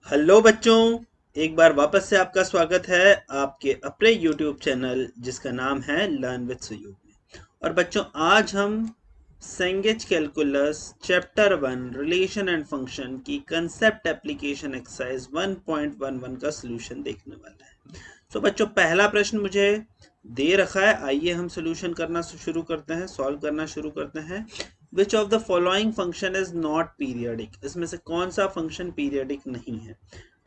Hello बच्चों, एक बार वापस से आपका स्वागत है आपके अपने यूट्यूब चैनल जिसका नाम है लर्न विद सुयोग में। और बच्चों, आज हम Cengage calculus chapter 1 relation and function की कंसेप्ट एप्लीकेशन एक्सरसाइज 1.11 का सॉल्यूशन देखने वाले हैं। तो बच्चों, पहला प्रश्न मुझे दे रखा है, आइए हम सॉल्यूशन करना शुरू करते हैं, सॉल्व करना शुरू करते हैं। विच of the following function is not periodic, इसमें से कौन सा फंक्शन पीरियडिक नहीं है।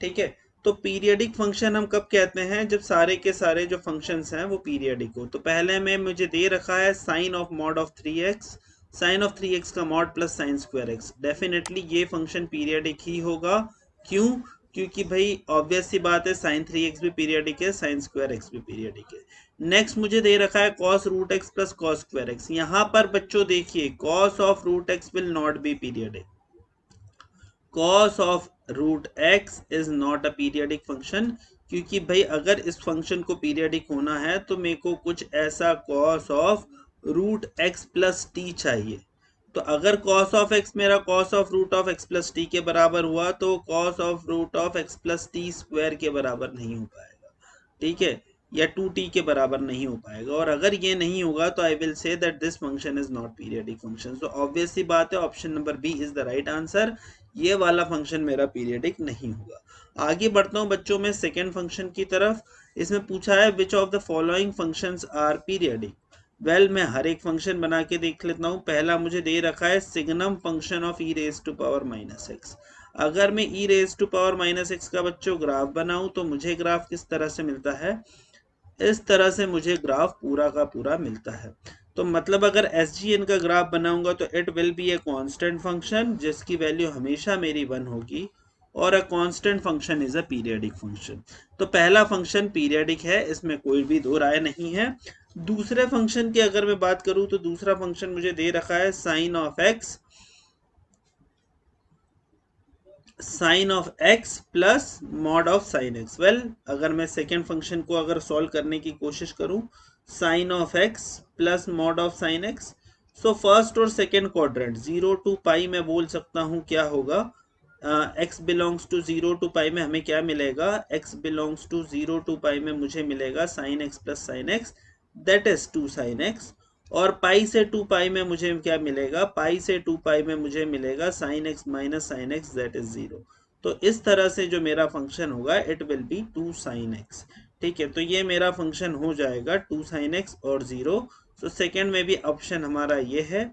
ठीक है, तो पीरियडिक फंक्शन हम कब कहते हैं, जब सारे के सारे जो फंक्शंस हैं वो पीरियडिक हो। तो पहले में मुझे दे रखा है sine of mod of 3x, sine of 3x का mod plus sine square x, definitely ये फंक्शन पीरियडिक ही होगा। क्यों? क्योंकि भाई ऑब्वियस सी बात है, साइन 3x भी पीरियडिक है, साइन स्क्वायर एक्स भी पीरियडिक है। नेक्स्ट मुझे दे रखा है cos root x plus cos square x. यहां पर बच्चों देखिए, cos of root x will not be periodic, cos of root x is not a periodic function. क्योंकि भाई अगर इस फंक्शन को पीरियडिक होना है तो मेरे को कुछ ऐसा cos of root x plus t चाहिए। तो अगर cos ऑफ एक्स मेरा cos of root of x plus t के बराबर हुआ तो cos of root of x plus t square के बराबर नहीं हो पाएगा। ठीक है, या 2t के बराबर नहीं हो पाएगा। और अगर ये नहीं होगा तो I will say that this function is not periodic function. So obvious सी बात है, option number B is the right answer. ये वाला फंक्शन मेरा पीरियडिक नहीं होगा। आगे बढ़ता हूं बच्चों में सेकेंड फंक्शन की तरफ। इसमें पूछा है which of the following functions are periodic. Well, मैं हर एक फंक्शन बना के देख लेता हूं। पहला मुझे दे रखा है signum function of E raise to power minus X. अगर मैं E raise to power minus X का बच्चों ग्राफ बनाऊं तो मुझे ग्राफ किस तरह से मिलता है, इस तरह से मुझे ग्राफ पूरा का पूरा मिलता है। तो मतलब अगर एस जी एन का ग्राफ बनाऊंगा तो it will B a constant function जिसकी वैल्यू हमेशा मेरी 1 होगी, और a constant function is a periodic function. तो पहला फंक्शन पीरियडिक है, इसमें कोई भी दो राय नहीं है। दूसरे फंक्शन की अगर मैं बात करूं तो दूसरा फंक्शन मुझे दे रखा है sine of x, sine of x plus mod of sine x. Well, अगर मैं सेकेंड फंक्शन को अगर सॉल्व करने की कोशिश करूं, sine of x plus mod of sine x, so first और सेकेंड क्वाड्रेंट 0 टू पाई में बोल सकता हूं क्या होगा। X belongs to 0 to pi में हमें क्या मिलेगा, x belongs to 0 to pi में मुझे मिलेगा sine x plus sine x, that is 2 sine x. और पाई से 2 पाई में मुझे क्या मिलेगा, पाई से 2 पाई में मुझे मिलेगा sine x minus sine x, that is 0। तो इस तरह से जो मेरा फंक्शन होगा it will be 2 sine x. ठीक है, तो ये मेरा फंक्शन हो जाएगा 2 साइन एक्स और 0। तो सेकेंड में भी ऑप्शन हमारा ये है।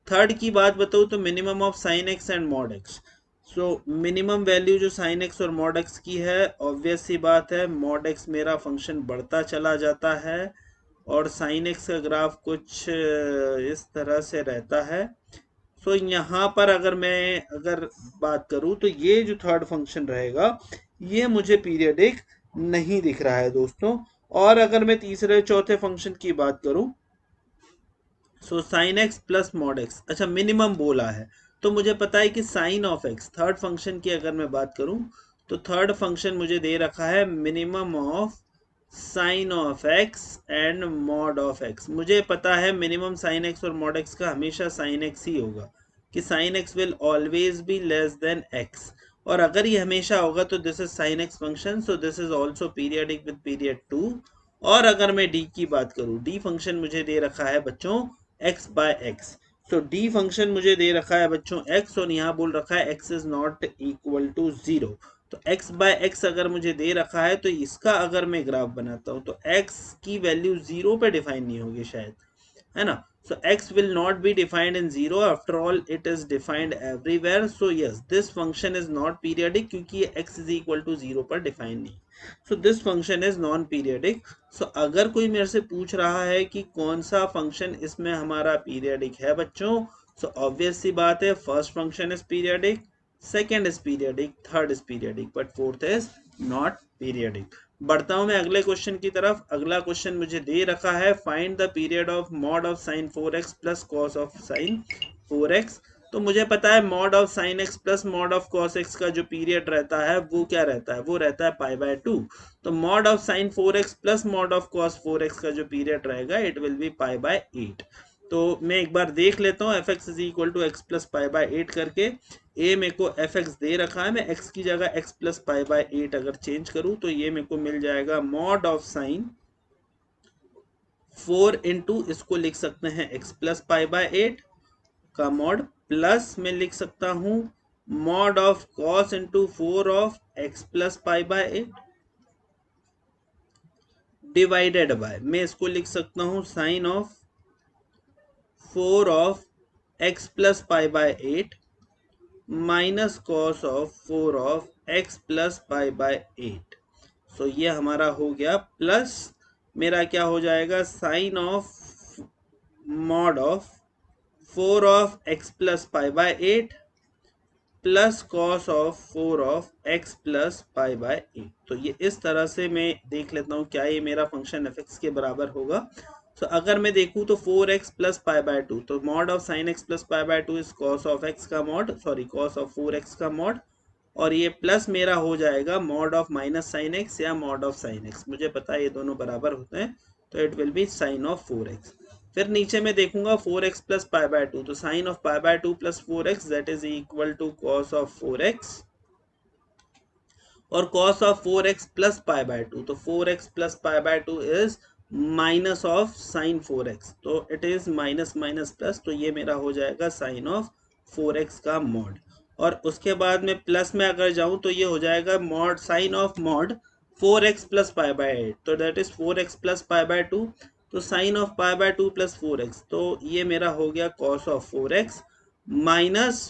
थर्ड की बात बताऊँ तो minimum of sine x and mod x. So minimum value जो साइन एक्स और मॉड एक्स की है, ऑब्वियस सी बात है मॉड एक्स मेरा फंक्शन बढ़ता चला जाता है और साइन एक्स का ग्राफ कुछ इस तरह से रहता है। सो यहाँ पर अगर बात करूँ तो ये जो थर्ड फंक्शन रहेगा ये मुझे पीरियडिक नहीं दिख रहा है दोस्तों। और अगर मैं तीसरे चौथे फंक्शन की बात करूँ, so sine x plus mod x, अच्छा मिनिमम बोला है तो मुझे पता है कि sine of x, third function की अगर मैं बात करूं तो थर्ड फंक्शन मुझे दे रखा है minimum of sine of x and mod of x. मुझे पता है मिनिमम साइन एक्स और मॉड एक्स का हमेशा साइन एक्स ही होगा, कि sine x will always be less than x. और अगर ये हमेशा होगा तो this is sine x function, so this is also periodic with period 2। और अगर मैं डी की बात करूं, डी फंक्शन मुझे दे रखा है बच्चों एक्स बाय एक्स। तो डी फंक्शन मुझे दे रखा है बच्चों एक्स, और यहाँ बोल रखा है x is not equal to 0। तो एक्स बाय एक्स अगर मुझे दे रखा है तो इसका अगर मैं ग्राफ बनाता हूँ तो एक्स की वैल्यू 0 पे डिफाइन नहीं होगी शायद, है ना। So x will not be defined in 0, after all it is defined everywhere. So yes, this function is not periodic क्योंकि ये x is equal to 0 पर डिफाइन नहीं। So this function is non periodic. So अगर कोई मेरे से पूछ रहा है कि कौन सा फंक्शन इसमें हमारा पीरियडिक है बच्चों, so obvious सी बात है first function is periodic, second is periodic, third is periodic, but fourth is not periodic. बढ़ता हूं मैं अगले क्वेश्चन की तरफ। अगला क्वेश्चन मुझे दे रखा है find the period of mod of sine 4x plus cos of sine 4x। तो मुझे पता है mod of sine x plus mod of cos x का जो पीरियड रहता है वो क्या रहता है, वो रहता है पाई बाय 2। तो mod of sine 4x plus mod of cos 4x का जो पीरियड रहेगा it will be pi by 8। तो मैं एक बार देख लेता हूँ f x is equal to x plus pi by 8 करके। ए मेरे को एफ एक्स दे रखा है, मैं एक्स की जगह एक्स प्लस पाई बाय 8 अगर चेंज करूँ तो ये मेरे को मिल जाएगा मॉड ऑफ साइन 4 इंटू, इसको लिख सकते हैं एक्स प्लस पाई बाय 8 का मॉड, प्लस मैं लिख सकता हूँ mod of cos into 4 of x plus pi by 8 divided by, मैं इसको लिख सकता हूँ sine of 4 of x plus pi by 8 minus cos of 4 of x plus pi by 8। So ये हमारा हो गया, प्लस मेरा क्या हो जाएगा sine of mod of 4 of x plus pi by 8 plus cos of 4 of x plus pi by 8। तो ये इस तरह से मैं देख लेता हूँ क्या ये मेरा फंक्शन एफ एक्स के बराबर होगा। तो अगर मैं देखूँ तो 4x प्लस पाई बाय 2, तो mod of sine x plus pi by 2 is cos of x का mod, sorry cos of 4x का मॉड, और ये प्लस मेरा हो जाएगा mod of minus sine x या मॉड ऑफ साइन एक्स, मुझे पता है ये दोनों बराबर होते हैं, तो it will be sine of 4x। फिर नीचे में देखूंगा 4x प्लस पाई बाय 2, तो sine of pi by 2 plus 4x that is equal to cos of 4x, और cos of 4x plus pi by 2, तो 4x plus pi by 2 is minus of sine 4x, तो it is minus minus plus, तो ये मेरा हो जाएगा sine of 4x का mod. और उसके बाद में प्लस में अगर जाऊं तो ये हो जाएगा mod sine of mod 4x plus pi by 8, तो that is 4x plus pi by 2, तो sine of pi by 2 plus 4x, तो ये मेरा हो गया cos of 4x minus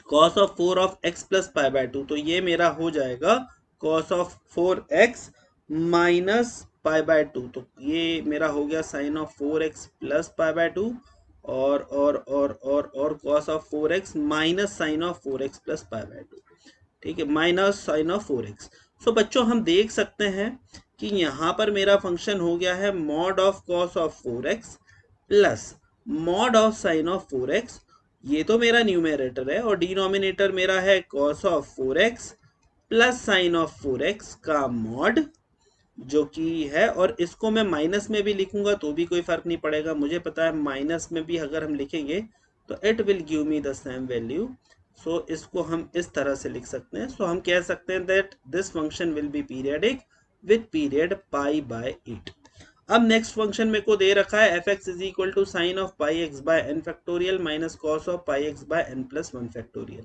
cos of 4 of x plus pi by 2, तो ये मेरा हो जाएगा cos of 4x minus pi by 2, तो ये मेरा हो गया sine of 4x plus pi by 2 और cos of 4x minus sine of 4x plus pi by 2, ठीक है, माइनस साइन ऑफ 4x। सो बच्चों हम देख सकते हैं कि यहाँ पर मेरा फंक्शन हो गया है mod of cos of 4x plus mod of sign of 4x, ये तो मेरा न्यूमेरेटर है, और डिनोमिनेटर मेरा है cos of 4x plus sine of 4x का मॉड, जो कि है, और इसको मैं माइनस में भी लिखूंगा तो भी कोई फर्क नहीं पड़ेगा, मुझे पता है माइनस में भी अगर हम लिखेंगे तो it will give me the same value. So इसको हम इस तरह से लिख सकते हैं। सो हम कह सकते हैं that this function will be periodic with period pi by 8। अब नेक्स्ट फंक्शन मेरे को दे रखा है f x is equal to sine of pi x by n factorial minus cos of pi x by n plus 1 factorial.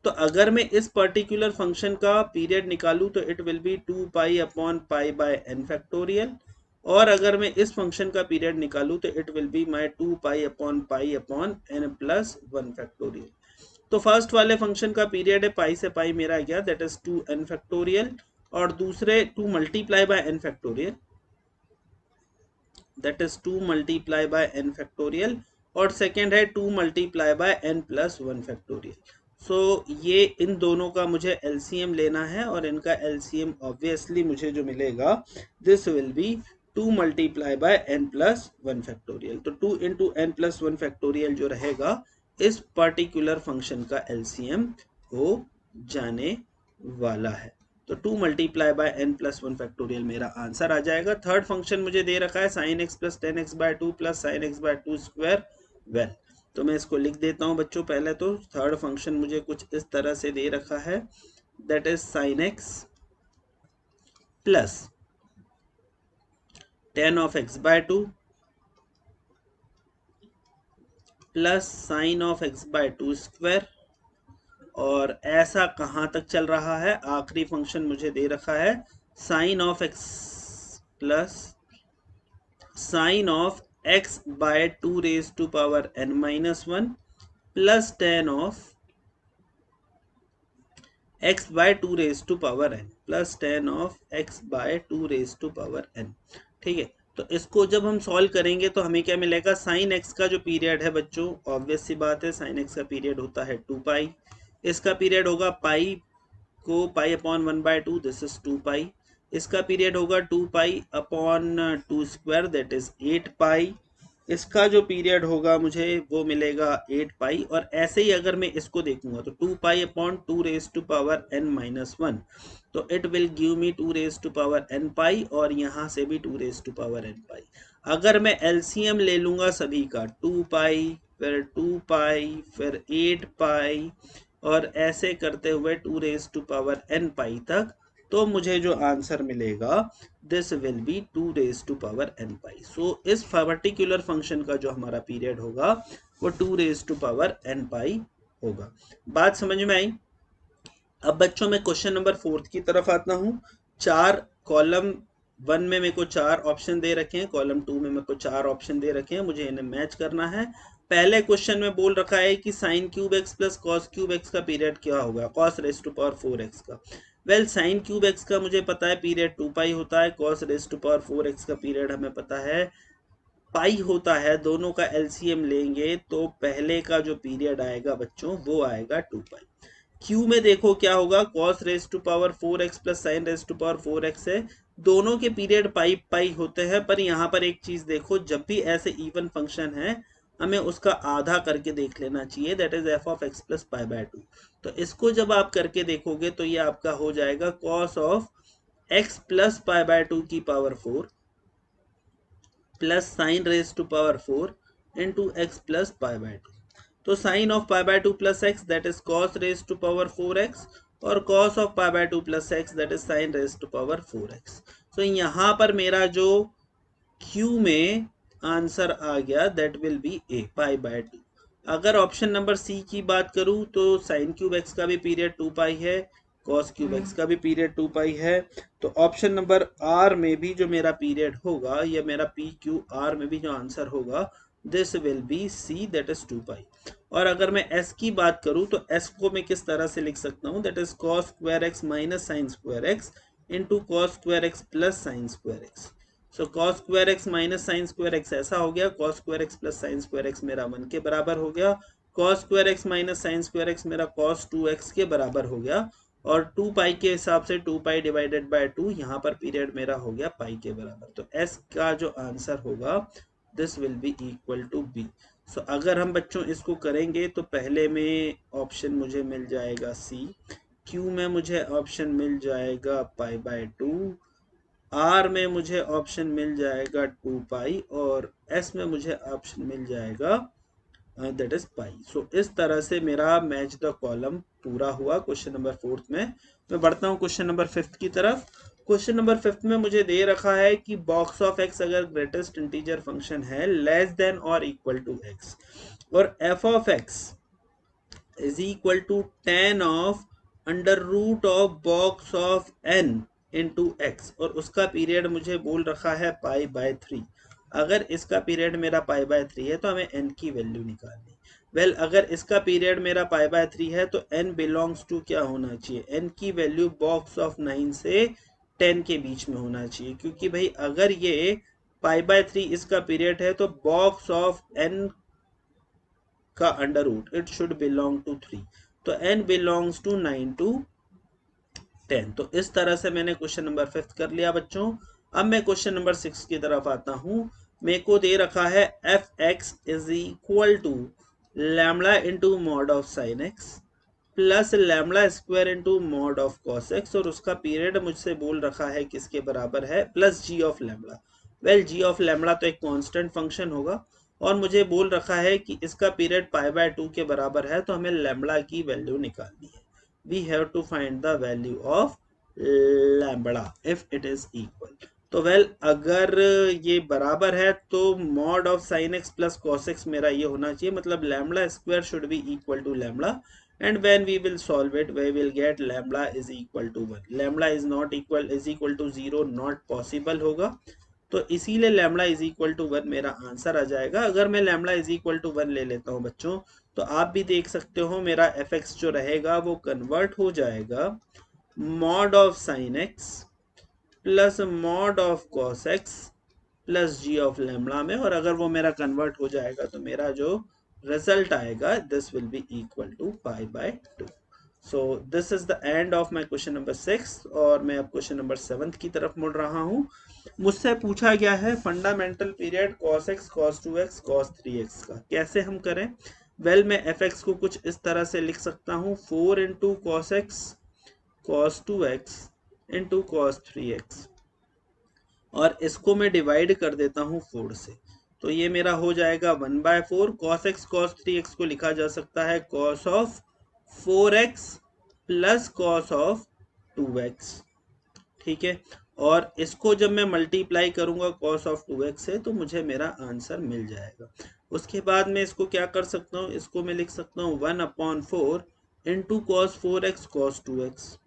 तो अगर मैं इस पर्टिकुलर फंक्शन का पीरियड निकालूं तो it will be 2 pi upon pi by n factorial, और अगर मैं इस फंक्शन का पीरियड निकालूं तो it will be my 2 pi upon n plus 1 factorial. तो फर्स्ट वाले फंक्शन का पीरियड है पाई से पाई मेरा गया, दैट इज 2 एन फैक्टोरियल, और दूसरे 2 multiply by n factorial, that is 2 multiply by n factorial, और सेकेंड है 2 multiply by n plus 1 factorial। सो ये इन दोनों का मुझे LCM लेना है, और इनका LCM ऑब्वियसली मुझे जो मिलेगा this will be 2 multiply by n plus 1 factorial, तो 2 into n plus 1 factorial जो रहेगा इस पर्टिकुलर फंक्शन का LCM हो जाने वाला है। तो 2 multiply by n plus 1 factorial मेरा आंसर आ जाएगा। थर्ड फंक्शन मुझे दे रखा है sine x plus 10x by 2 plus sine x by 2 square. Well, तो मैं इसको लिख देता हूँ बच्चों। पहले तो थर्ड फंक्शन मुझे कुछ इस तरह से दे रखा है, that is sine x plus 10 of x by 2 plus sine of x by 2 square, और ऐसा कहाँ तक चल रहा है, आखिरी फंक्शन मुझे दे रखा है sine of x plus sine of x by 2 raise to power n minus 1 plus 10 of x by 2 raise to power n plus 10 of x by 2 raise to power n। ठीक है, तो इसको जब हम सॉल्व करेंगे तो हमें क्या मिलेगा, साइन एक्स का जो पीरियड है बच्चों, ऑब्वियस सी बात है, साइन एक्स का पीरियड होता है 2 पाई, इसका पीरियड होगा पाई को pi upon 1 by 2, this is 2 pi, इसका पीरियड होगा 2 pi upon 2 square that is 8 pi, इसका जो पीरियड होगा मुझे वो मिलेगा 8 पाई, और ऐसे ही अगर मैं इसको देखूंगा तो 2 pi upon 2 raise to power n minus 1, तो it will give me 2 raise to power n pi, और यहाँ से भी 2 raise to power n pi. अगर मैं एलसीएम ले लूंगा सभी का 2 पाई फिर 2 पाई फिर 8 पाई और ऐसे करते हुए 2 raise to power n pi तक, तो मुझे जो आंसर मिलेगा this will be 2 raise to power n pi. So इस पर्टिकुलर फंक्शन का जो हमारा पीरियड होगा वो 2 रेज टू पावर n पाई होगा। बात समझ में आई? अब बच्चों मैं क्वेश्चन नंबर 4 की तरफ आता हूँ। चार कॉलम 1 में मेरे को 4 ऑप्शन दे रखे हैं, कॉलम 2 में मेरे को 4 ऑप्शन दे रखे हैं, मुझे इन्हें मैच करना है। पहले क्वेश्चन में बोल रखा है कि sine cube x plus cos cube x का पीरियड क्या होगा, cos raise to power 4x का। वेल साइन क्यूब एक्स का मुझे पता है पीरियड 2 पाई होता है, cos raise to power 4x का पीरियड हमें पता है पाई होता है। दोनों का एलसीएम लेंगे तो पहले का जो पीरियड आएगा बच्चों वो आएगा 2 पाई। क्यू में देखो क्या होगा, cos raise to power 4x plus sine raise to power 4x है। दोनों के पीरियड पाई पाई होते हैं, पर यहाँ पर एक चीज देखो, जब भी ऐसे इवन फंक्शन है हमें उसका आधा करके देख लेना चाहिए, that is F of x plus pi by 2। तो इसको जब आप करके देखोगे तो ये आपका हो जाएगा cos of x plus pi by 2 की power 4 plus sine raise to power 4 into x plus pi by 2। तो sine of pi by 2 plus x that is cos raise to power 4x और cos of pi by 2 plus x that is sine raise to power 4x। तो यहाँ पर मेरा जो Q में answer आ गया that will be A pi by 2। अगर option number C की बात करूं तो साइन क्यूब एक्स का भी पीरियड 2 पाई है, कॉस क्यूब एक्स का भी पीरियड 2 पाई है। तो ऑप्शन नंबर आर में भी जो मेरा पीरियड होगा या मेरा पी क्यू आर में भी जो आंसर होगा this will be c that is 2 pi. और अगर मैं s की बात करूं तो s को मैं किस तरह से लिख सकता हूं, that is cos square x minus sign square x into cos square x plus sine square x. So cos square x minus sign square x ऐसा हो गया, cos square x plus sine square x मेरा 1 के बराबर हो गया, cos square x minus sign square x मेरा cos 2x के बराबर हो गया, और 2 पाई के हिसाब से 2 पाई डिवाइडेड बाय 2 यहाँ पर पीरियड मेरा हो गया पाई के बराबर। तो s का जो आंसर होगा this will be equal to B. So अगर हम बच्चों इसको करेंगे तो पहले में ऑप्शन मुझे मिल जाएगा सी, क्यू में मुझे ऑप्शन मिल जाएगा पाई बाय 2, आर में मुझे ऑप्शन मिल जाएगा 2 पाई और एस में मुझे ऑप्शन मिल जाएगा दैट इज पाई। सो इस तरह से मेरा मैच द कॉलम पूरा हुआ क्वेश्चन नंबर 4 में। मैं बढ़ता हूँ क्वेश्चन नंबर 5 की तरफ। क्वेश्चन नंबर 5 में मुझे दे रखा है कि बॉक्स ऑफ एक्स अगर ग्रेटेस्ट इंटीजर फंक्शन है लेस देन और इक्वल टू एक्स और f of x is equal to tan of under root of box of n into x और उसका पीरियड मुझे बोल रखा है पाई बाय 3। अगर इसका पीरियड मेरा पाई बाय 3 है तो हमें n की वैल्यू निकालनी। वेल अगर इसका पीरियड मेरा पाई बाय 3 है तो n बिलोंग्स टू क्या होना चाहिए, n की वैल्यू बॉक्स ऑफ 9 से 10 के बीच में होना चाहिए, क्योंकि भाई अगर ये पाई बाय 3 इसका पीरियड है तो बॉक्स ऑफ n का under root it should belong to 3, तो n बिलोंग्स टू 9 टू 10। तो इस तरह से मैंने क्वेश्चन नंबर 5 कर लिया बच्चों। अब मैं क्वेश्चन नंबर 6 की तरफ आता हूं। मेरे को दे रखा है f x is equal to lambda into mod of sine x plus lambda square into mod of cos x और उसका पीरियड मुझसे बोल रखा है किसके बराबर है, plus g of lambda. Well g of lambda तो एक कांस्टेंट फंक्शन होगा और मुझे बोल रखा है कि इसका पीरियड पाई बाय 2 के बराबर है, तो हमें लैम्बडा की वैल्यू निकालनी है। we have to find the value of lambda if it is equal। तो वेल अगर ये बराबर है तो mod of sine x plus cos x मेरा ये होना चाहिए, मतलब lambda square should be equal to lambda and when we will solve it we will get lambda is equal to 1। lambda is not equal is equal to 0 not possible होगा, तो इसीलिए lambda is equal to 1 मेरा answer आ जाएगा। अगर मैं lambda is equal to 1 ले लेता हूं बच्चों तो आप भी देख सकते हो मेरा एफ एक्स जो रहेगा वो कन्वर्ट हो जाएगा mod of sine x plus mod of cos x plus g of lambda में, और अगर वो मेरा कन्वर्ट हो जाएगा तो मेरा जो रिजल्ट आएगा this will be equal to pi by 2। So this is the end of my question number 6 और मैं अब क्वेश्चन नंबर 7 की तरफ मुड़ रहा हूँ। मुझसे पूछा गया है fundamental period cos x cos 2x cos 3x का कैसे हम करें। वेल मैं fx को कुछ इस तरह से लिख सकता हूँ 4 into cos x cos 2x into cos 3x और इसको मैं डिवाइड कर देता हूँ 4 से, तो ये मेरा हो जाएगा 1/4। cos x cos 3x को लिखा जा सकता है cos of 4x plus cos of 2x, ठीक है। और इसको जब मैं मल्टीप्लाई करूंगा cos ऑफ 2x से तो मुझे मेरा आंसर मिल जाएगा। उसके बाद मैं इसको क्या कर सकता हूँ, इसको मैं लिख सकता हूँ 1/4 into cos 4x cos 2x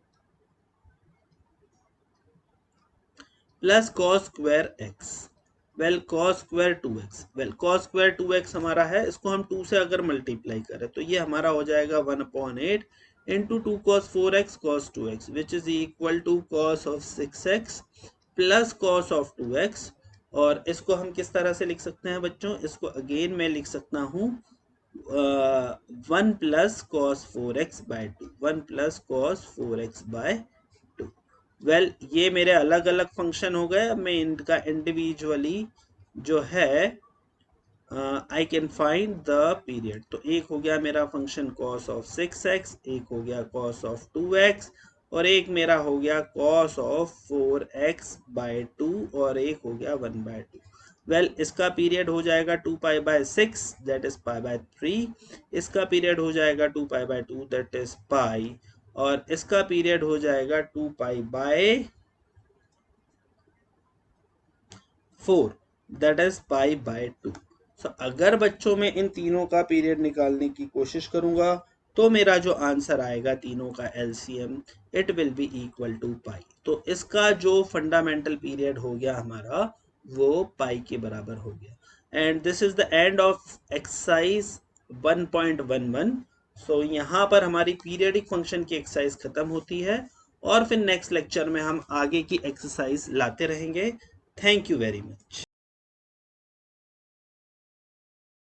plus cos square x, well cos square 2x, well cos square 2x हमारा है, इसको हम 2 से अगर मल्टीप्लाई करें तो ये हमारा हो जाएगा 1/8 into 2 cos 4x cos 2x which is equal to cos of 6x plus cos of 2x। और इसको हम किस तरह से लिख सकते हैं बच्चों, इसको अगेन मैं लिख सकता हूँ 1 plus cos 4x by 2, 1 plus cos 4x by 2। Well ये मेरे अलग अलग फंक्शन हो गए, अब मैं इनका इंडिविजुअली जो है I can find the period. तो एक हो गया मेरा फंक्शन cos ऑफ 6x, एक हो गया cos ऑफ 2x, और एक मेरा हो गया cos ऑफ 4x बाय 2, और एक हो गया 1/2। वेल इसका पीरियड हो जाएगा 2π/6 दैट इज π/3, इसका पीरियड हो जाएगा 2π/2 दैट इज पाई, और इसका पीरियड हो जाएगा 2π/4 दैट इज π/2। सो अगर बच्चों में इन तीनों का पीरियड निकालने की कोशिश करूंगा तो मेरा जो आंसर आएगा तीनों का LCM it will be equal to pi. तो इसका जो फंडामेंटल पीरियड हो गया हमारा वो पाई के बराबर हो गया। And this is the end of exercise 1.11। सो यहाँ पर हमारी पीरियडिक फंक्शन की एक्सरसाइज खत्म होती है, और फिर नेक्स्ट लेक्चर में हम आगे की एक्सरसाइज लाते रहेंगे। Thank you very much.